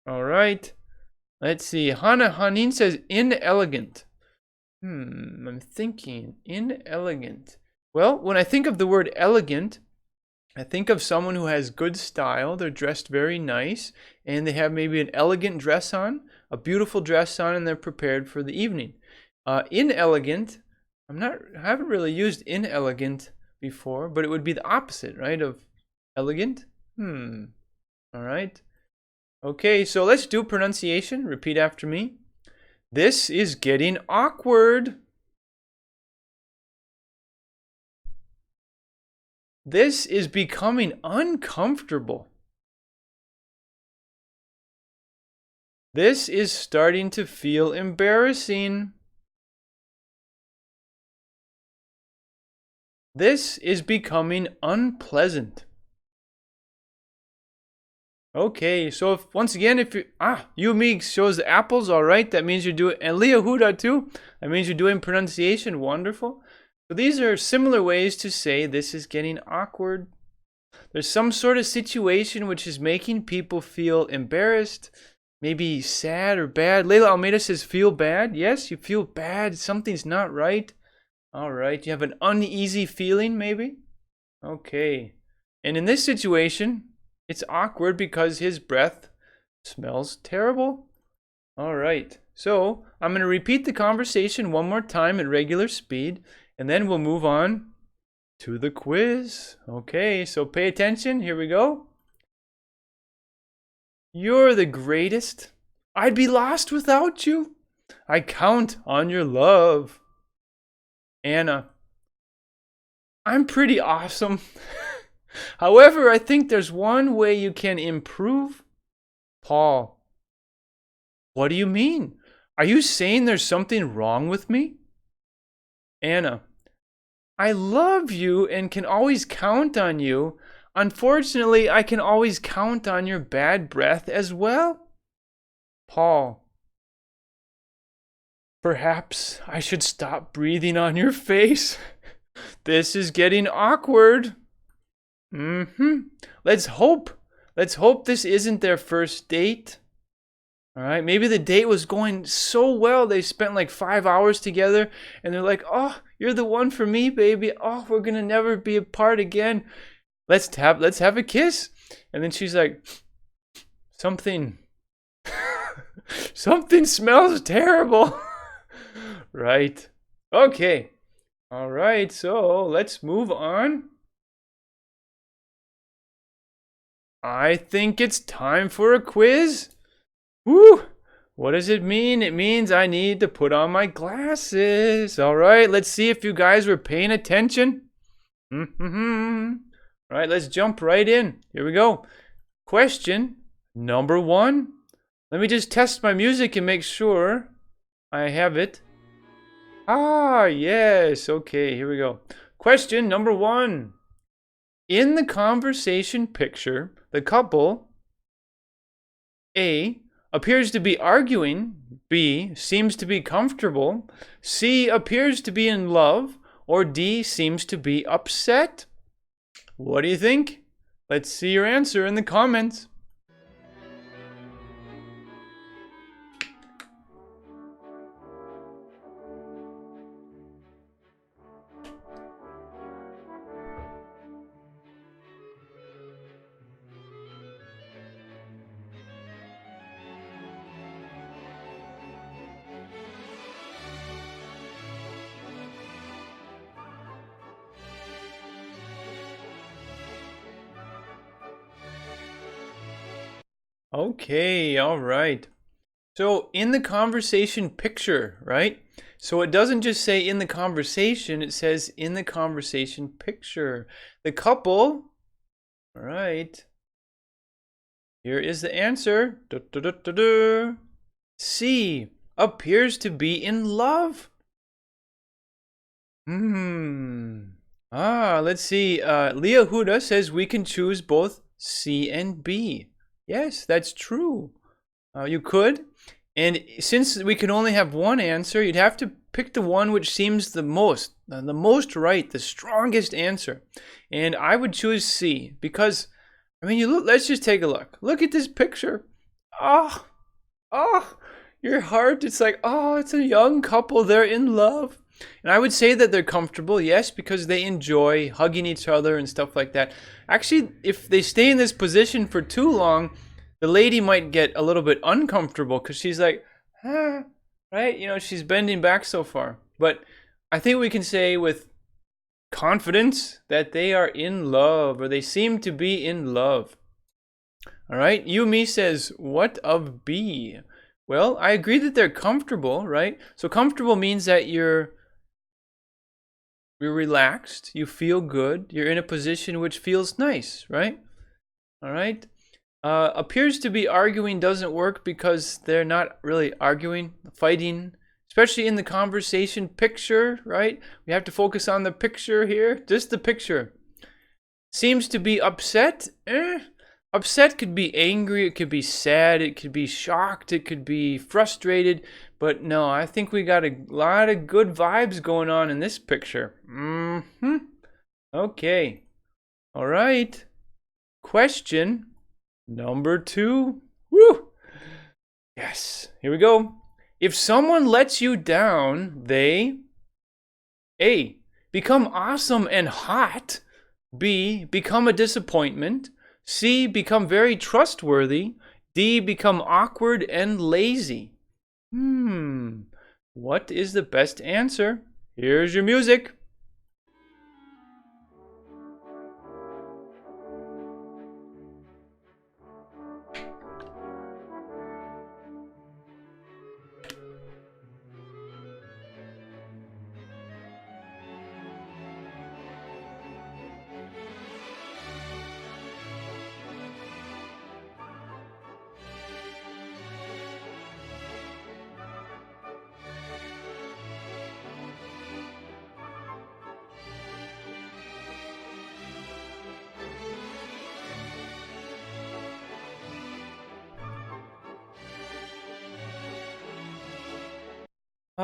All right. Let's see. Hana Hanin says inelegant. I'm thinking inelegant. Well, when I think of the word elegant, I think of someone who has good style. They're dressed very nice, and they have maybe an elegant dress on, a beautiful dress on, and they're prepared for the evening. Inelegant, I haven't really used inelegant before, but it would be the opposite, right, of elegant. All right. Okay, so let's do pronunciation. Repeat after me. This is getting awkward. This is becoming uncomfortable. This is starting to feel embarrassing. This is becoming unpleasant. Okay, so once again, if Yumi shows the apples, all right, that means you're doing, and Leah Huda too, that means you're doing pronunciation, wonderful. So these are similar ways to say this is getting awkward. There's some sort of situation which is making people feel embarrassed, maybe sad or bad. Leila Almeida says feel bad. Yes, you feel bad, something's not right. All right, you have an uneasy feeling maybe. Okay, and in this situation, it's awkward because his breath smells terrible. All right, so I'm going to repeat the conversation one more time at regular speed, and then we'll move on to the quiz. Okay, so pay attention. Here we go. You're the greatest. I'd be lost without you. I count on your love. Anna, I'm pretty awesome. However, I think there's one way you can improve. Paul, what do you mean? Are you saying there's something wrong with me? Anna, I love you and can always count on you. Unfortunately, I can always count on your bad breath as well. Paul, perhaps I should stop breathing on your face. This is getting awkward. Let's hope. Let's hope this isn't their first date. All right, maybe the date was going so well. They spent like 5 hours together and they're like, "Oh, you're the one for me, baby. Oh, we're going to never be apart again. Let's have a kiss." And then she's like, "Something something smells terrible." Right. Okay. All right. So, let's move on. I think it's time for a quiz. Woo! What does it mean? It means I need to put on my glasses. All right, let's see if you guys were paying attention. All right, let's jump right in. Here we go. Question number 1. Let me just test my music and make sure I have it. Ah, yes. Okay, here we go. Question number 1. In the conversation picture, the couple A appears to be arguing, B seems to be comfortable, C appears to be in love, or D seems to be upset. What do you think? Let's see your answer in the comments. Okay, all right. So in the conversation picture, right? So it doesn't just say in the conversation, it says in the conversation picture. The couple, all right. Here is the answer. C appears to be in love. Let's see. Leah Huda says we can choose both C and B. Yes, that's true. You could. And since we can only have one answer, you'd have to pick the one which seems the most right, the strongest answer. And I would choose C because, I mean, let's just take a look. Look at this picture. Oh, your heart, it's like, oh, it's a young couple. They're in love. And I would say that they're comfortable, yes, because they enjoy hugging each other and stuff like that. Actually, if they stay in this position for too long, the lady might get a little bit uncomfortable because she's like, right? You know, she's bending back so far. But I think we can say with confidence that they are in love, or they seem to be in love. All right, Yumi says, what of B? Well, I agree that they're comfortable, right? So comfortable means that you're relaxed, you feel good, you're in a position which feels nice, right? All right. Appears to be arguing doesn't work because they're not really arguing, fighting, especially in the conversation picture, right? We have to focus on the picture here, just the picture. Seems to be upset. Upset could be angry, it could be sad, it could be shocked, it could be frustrated. But no, I think we got a lot of good vibes going on in this picture. Okay. All right. Question number 2. Woo! Yes. Here we go. If someone lets you down, they A. become awesome and hot. B. become a disappointment. C. become very trustworthy. D. become awkward and lazy. What is the best answer? Here's your music.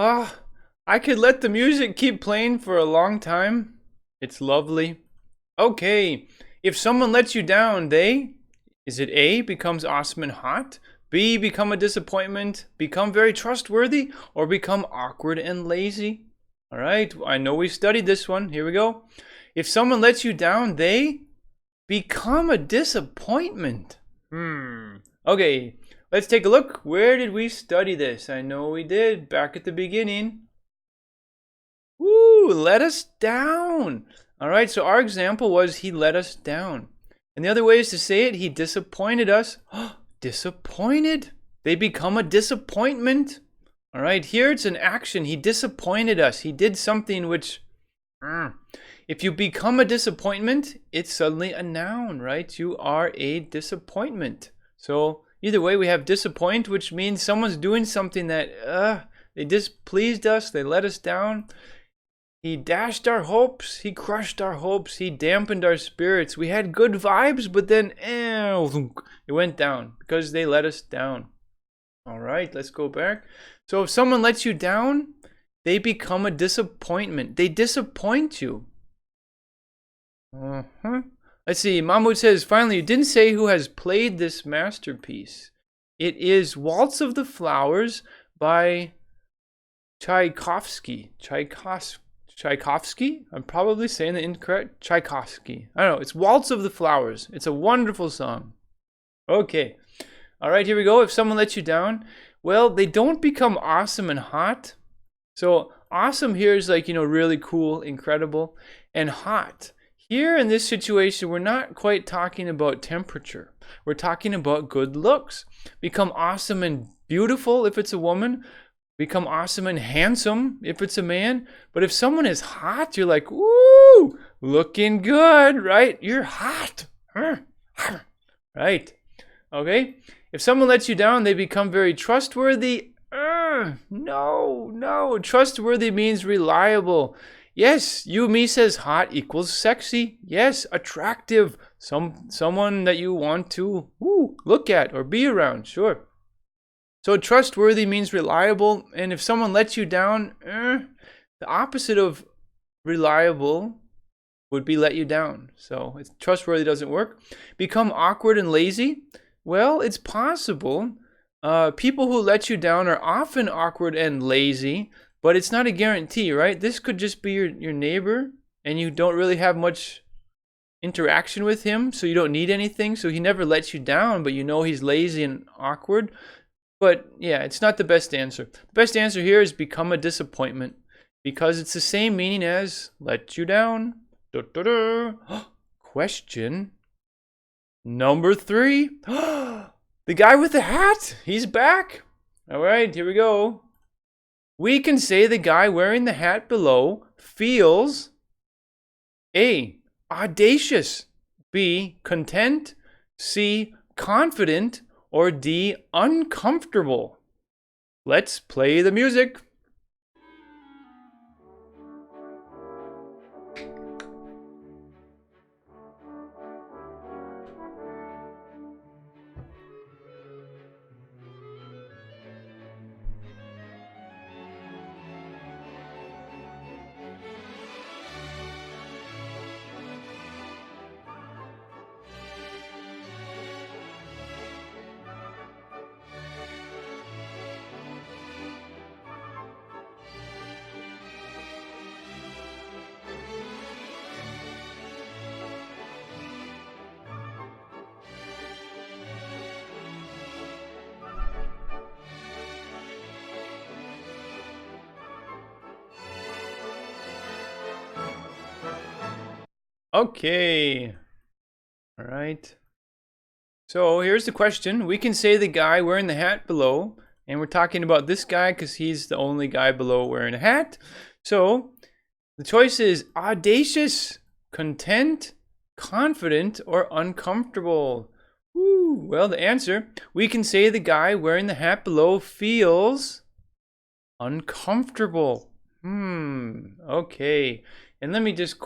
Ah, I could let the music keep playing for a long time. It's lovely. Okay, if someone lets you down, is it A, becomes awesome and hot? B, become a disappointment, become very trustworthy, or become awkward and lazy? All right, I know we studied this one. Here we go. If someone lets you down, they become a disappointment. Okay, let's take a look. Where did we study this? I know we did back at the beginning. Woo, let us down. All right, so our example was he let us down. And the other way is to say it, he disappointed us. Disappointed. They become a disappointment. All right, here it's an action. He disappointed us. He did something which, if you become a disappointment, it's suddenly a noun, right? You are a disappointment. So either way, we have disappoint, which means someone's doing something that they displeased us. They let us down. He dashed our hopes. He crushed our hopes. He dampened our spirits. We had good vibes, but then it went down because they let us down. All right, let's go back. So if someone lets you down, they become a disappointment. They disappoint you. Let's see. Mahmoud says, finally, you didn't say who has played this masterpiece. It is Waltz of the Flowers by Tchaikovsky. Tchaikovsky? I'm probably saying the incorrect. Tchaikovsky. I don't know. It's Waltz of the Flowers. It's a wonderful song. Okay. All right, here we go. If someone lets you down, well, they don't become awesome and hot. So awesome here is like, really cool, incredible, and hot. Here in this situation, we're not quite talking about temperature. We're talking about good looks. Become awesome and beautiful if it's a woman. Become awesome and handsome if it's a man. But if someone is hot, you're like, woo, looking good, right? You're hot. Right. Okay. If someone lets you down, they become very trustworthy. No. Trustworthy means reliable. Yes, me says hot equals sexy. Yes, attractive. Someone that you want to look at or be around. Sure. So trustworthy means reliable. And if someone lets you down, the opposite of reliable would be let you down. So trustworthy doesn't work. Become awkward and lazy. Well, it's possible. People who let you down are often awkward and lazy, but it's not a guarantee, right? This could just be your neighbor, and you don't really have much interaction with him, so you don't need anything. So he never lets you down, but he's lazy and awkward. But yeah, it's not the best answer. The best answer here is become a disappointment, because it's the same meaning as let you down. Question number 3. The guy with the hat, he's back. All right, here we go. We can say the guy wearing the hat below feels A, audacious, B, content, C, confident, or D, uncomfortable. Let's play the music. Okay. All right. So here's the question. We can say the guy wearing the hat below, and we're talking about this guy because he's the only guy below wearing a hat. So the choice is audacious, content, confident, or uncomfortable. Well, the answer, we can say the guy wearing the hat below feels uncomfortable. Okay. And let me just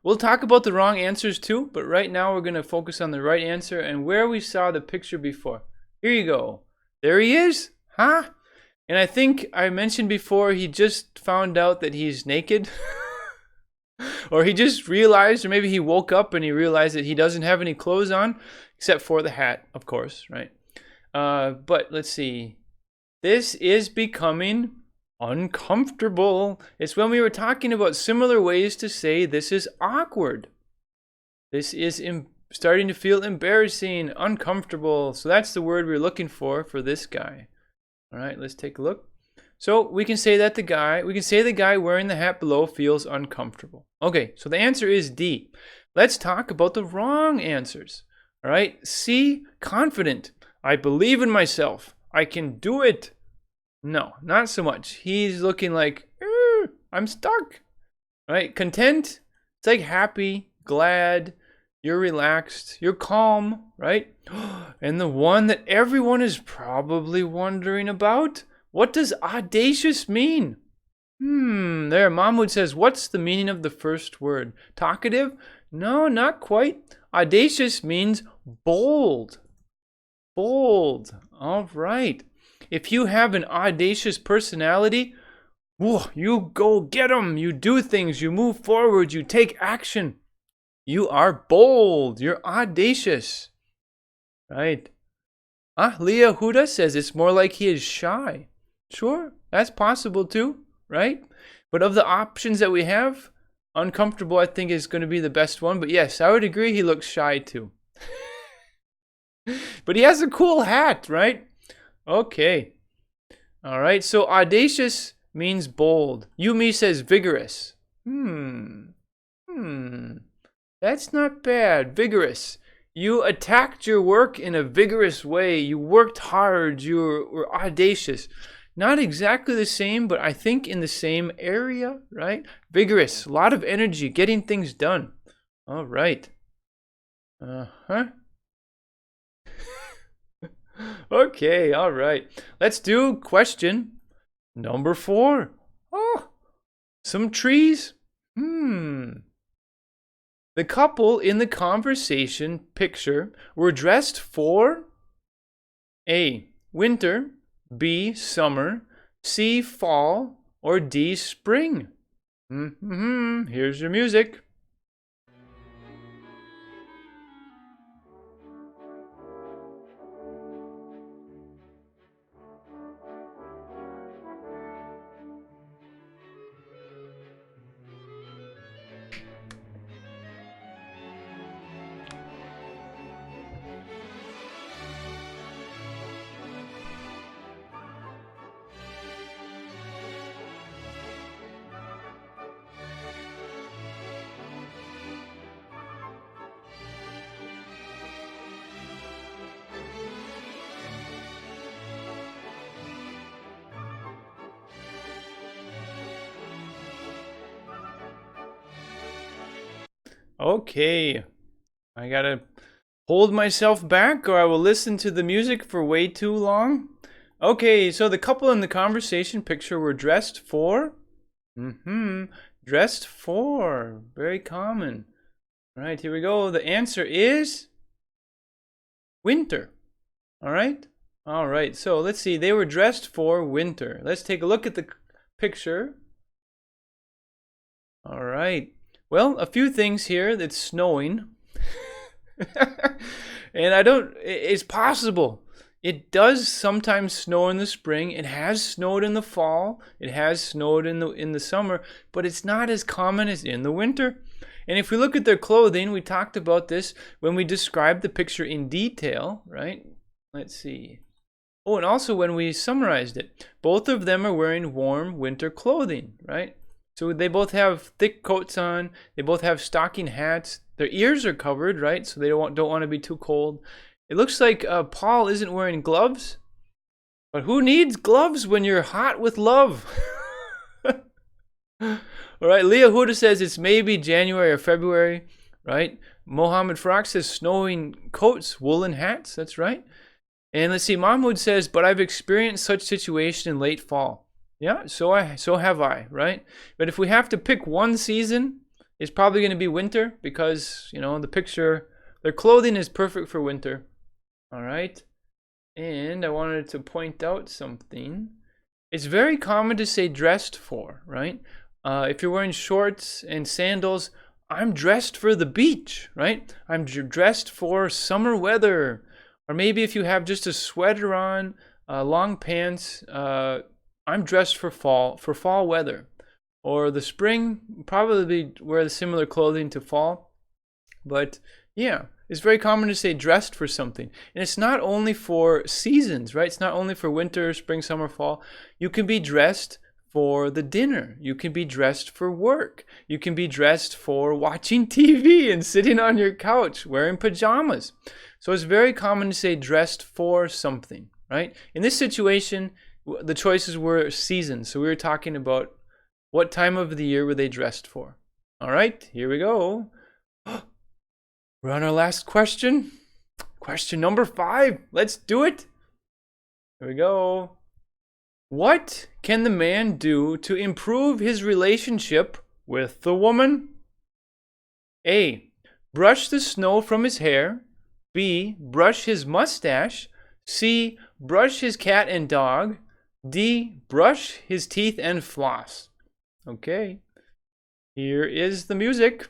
we'll talk about the wrong answers too, but right now we're going to focus on the right answer and where we saw the picture before. Here you go. There he is. Huh? And I think I mentioned before he just found out that he's naked. Or he just realized, or maybe he woke up and he realized that he doesn't have any clothes on, except for the hat, of course, right? But let's see. This is becoming uncomfortable. It's when we were talking about similar ways to say this is awkward. This is starting to feel embarrassing, uncomfortable. So that's the word we're looking for this guy. All right, let's take a look. So we can say that the guy wearing the hat below feels uncomfortable. Okay, so the answer is D. Let's talk about the wrong answers. All right, C, confident. I believe in myself. I can do it. No, not so much. He's looking like, I'm stuck. All right, content. It's like happy, glad, you're relaxed, you're calm, right? And the one that everyone is probably wondering about, what does audacious mean? There, Mahmoud says, what's the meaning of the first word? Talkative? No, not quite. Audacious means bold. Bold. All right. If you have an audacious personality, you go get 'em. You do things. You move forward. You take action. You are bold. You're audacious. Right. Leah Huda says it's more like he is shy. Sure, that's possible too, right? But of the options that we have, uncomfortable I think is going to be the best one. But yes, I would agree he looks shy too. But he has a cool hat, right? Okay. All right, so audacious means bold. Yumi says vigorous. That's not bad. Vigorous. You attacked your work in a vigorous way. You worked hard. You were audacious. Not exactly the same, but I think in the same area, right? Vigorous. A lot of energy, getting things done. All right. Okay, all right. Let's do question number 4. Oh, some trees. The couple in the conversation picture were dressed for A, winter, B, summer, C, fall, or D, spring. Here's your music. Okay, I gotta hold myself back or I will listen to the music for way too long. Okay, so the couple in the conversation picture were dressed for? Dressed for. Very common. All right, here we go. The answer is winter. All right? All right, so let's see. They were dressed for winter. Let's take a look at the picture. All right. Well, a few things here. That's snowing. And it's possible. It does sometimes snow in the spring. It has snowed in the fall. It has snowed in the summer, but it's not as common as in the winter. And if we look at their clothing, we talked about this when we described the picture in detail, right? Let's see. Oh, and also when we summarized it, both of them are wearing warm winter clothing, right? So they both have thick coats on. They both have stocking hats. Their ears are covered, right? So they don't want to be too cold. It looks like Paul isn't wearing gloves. But who needs gloves when you're hot with love? All right, Leah Huda says it's maybe January or February, right? Mohammed Farak says snowing coats, woolen hats. That's right. And let's see, Mahmoud says, but I've experienced such situation in late fall. Yeah, so have I, right? But if we have to pick one season, it's probably going to be winter because, the picture, their clothing is perfect for winter. All right. And I wanted to point out something. it's very common to say dressed for, right? If you're wearing shorts and sandals, I'm dressed for the beach, right? I'm dressed for summer weather. Or maybe if you have just a sweater on, long pants, I'm dressed for fall weather. Or the spring, probably wear similar clothing to fall. But yeah, it's very common to say dressed for something. And it's not only for seasons, right? It's not only for winter, spring, summer, fall. You can be dressed for the dinner. You can be dressed for work. You can be dressed for watching TV and sitting on your couch wearing pajamas. So it's very common to say dressed for something, right? In this situation, the choices were seasons. So we were talking about what time of the year were they dressed for. All right, here we go. We're on our last question. Question number 5. Let's do it. Here we go. What can the man do to improve his relationship with the woman? A. Brush the snow from his hair. B. Brush his mustache. C. Brush his cat and dog. D. Brush his teeth and floss. Okay. Here is the music.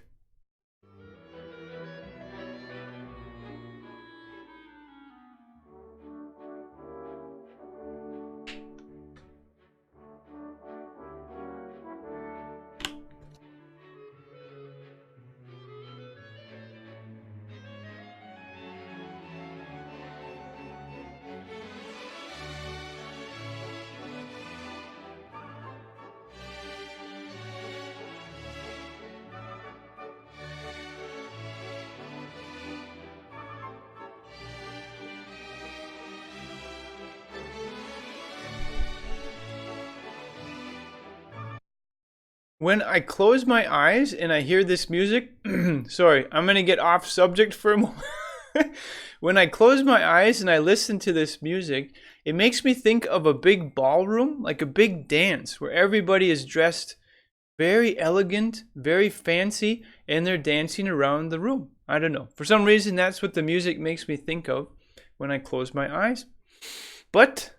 When I close my eyes and I hear this music, sorry, I'm going to get off subject for a moment. When I close my eyes and I listen to this music, it makes me think of a big ballroom, like a big dance where everybody is dressed very elegant, very fancy, and they're dancing around the room. I don't know. For some reason, that's what the music makes me think of when I close my eyes. But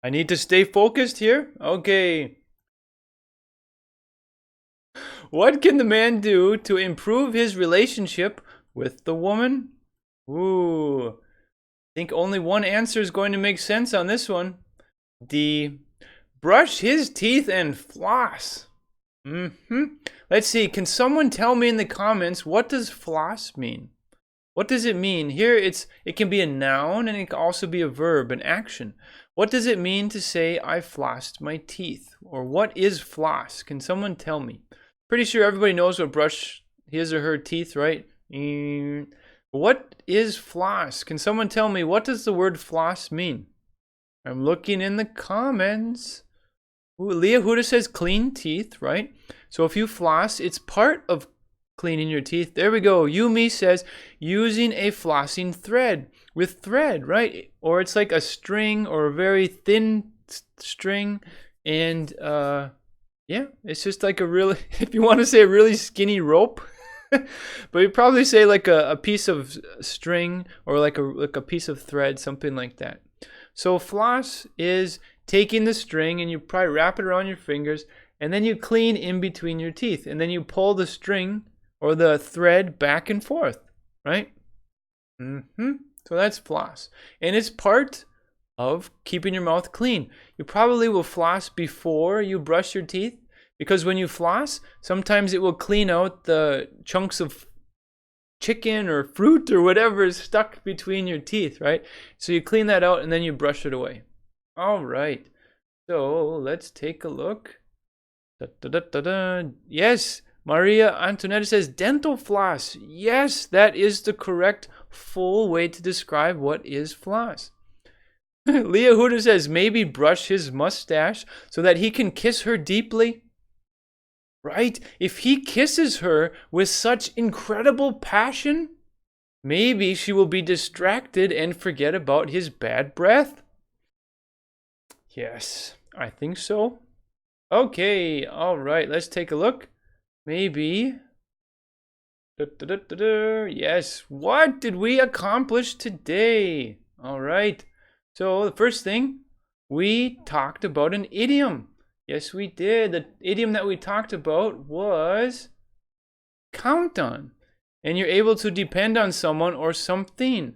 I need to stay focused here. Okay. What can the man do to improve his relationship with the woman? Ooh, I think only one answer is going to make sense on this one. D. Brush his teeth and floss. Let's see, can someone tell me in the comments, what does floss mean? What does it mean? Here it can be a noun and it can also be a verb, an action. What does it mean to say I flossed my teeth? Or what is floss? Can someone tell me? Pretty sure everybody knows what brush his or her teeth, right? What is floss? Can someone tell me, what does the word floss mean? I'm looking in the comments. Ooh, Leah Huda says clean teeth, right? So if you floss, it's part of cleaning your teeth. There we go. Yumi says using a flossing thread. With thread, right? Or it's like a string or a very thin string. And yeah, it's just like a really, if you want to say a really skinny rope, but you probably say like a piece of string or like a piece of thread, something like that. So floss is taking the string and you probably wrap it around your fingers and then you clean in between your teeth and then you pull the string or the thread back and forth, right? So that's floss. And it's part of keeping your mouth clean. You probably will floss before you brush your teeth because when you floss, sometimes it will clean out the chunks of chicken or fruit or whatever is stuck between your teeth, right? So you clean that out and then you brush it away. All right. So let's take a look. Yes, Maria Antonetta says dental floss. Yes, that is the correct full way to describe what is floss. Leah Huda says maybe brush his mustache so that he can kiss her deeply. Right? If he kisses her with such incredible passion, maybe she will be distracted and forget about his bad breath. Yes, I think so. Okay, all right, let's take a look. Maybe. Yes, what did we accomplish today? All right. So the first thing, we talked about an idiom. Yes, we did. The idiom that we talked about was count on. And you're able to depend on someone or something.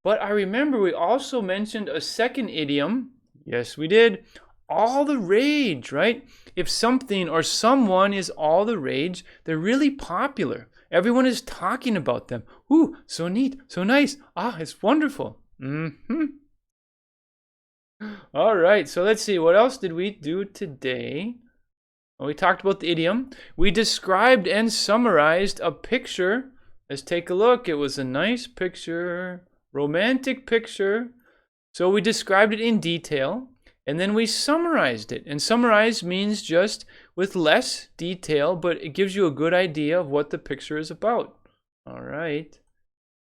But I remember we also mentioned a second idiom. Yes, we did. All the rage, right? If something or someone is all the rage, they're really popular. Everyone is talking about them. Ooh, so neat, so nice. Ah, it's wonderful. All right, so let's see. What else did we do today? Well, we talked about the idiom. We described and summarized a picture. Let's take a look. It was a nice picture, romantic picture. So we described it in detail, and then we summarized it. And summarize means just with less detail, but it gives you a good idea of what the picture is about. All right.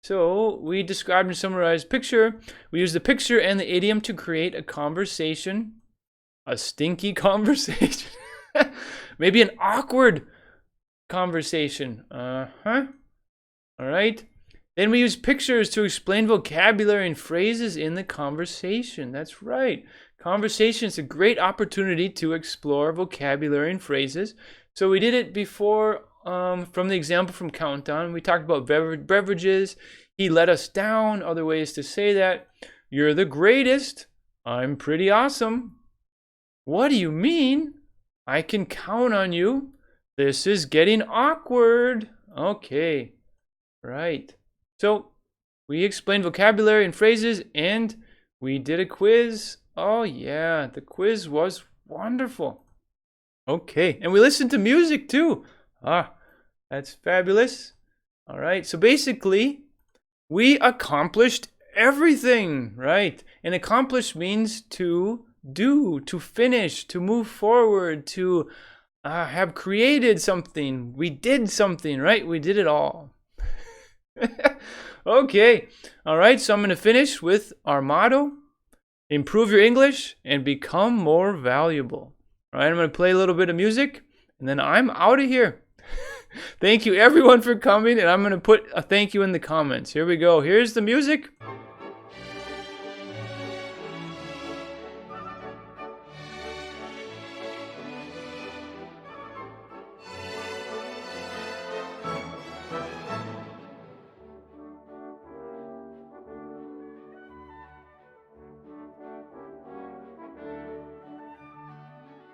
So we described and summarized picture. We used the picture and the idiom to create a conversation, a stinky conversation, maybe an awkward conversation. All right. Then we use pictures to explain vocabulary and phrases in the conversation. That's right. Conversation is a great opportunity to explore vocabulary and phrases. So we did it before. From the example from Countdown, we talked about beverages. He let us down. Other ways to say that. You're the greatest. I'm pretty awesome. What do you mean? I can count on you. This is getting awkward. Okay. Right. So we explained vocabulary and phrases, and we did a quiz. Oh yeah, the quiz was wonderful. Okay. And we listened to music too. Ah, that's fabulous. All right. So basically, we accomplished everything, right? And accomplish means to do, to finish, to move forward, to have created something. We did something, right? We did it all. Okay. All right. So I'm going to finish with our motto: improve your English and become more valuable. All right. I'm going to play a little bit of music, and then I'm out of here. Thank you everyone for coming, and I'm going to put a thank you in the comments. Here we go. Here's the music.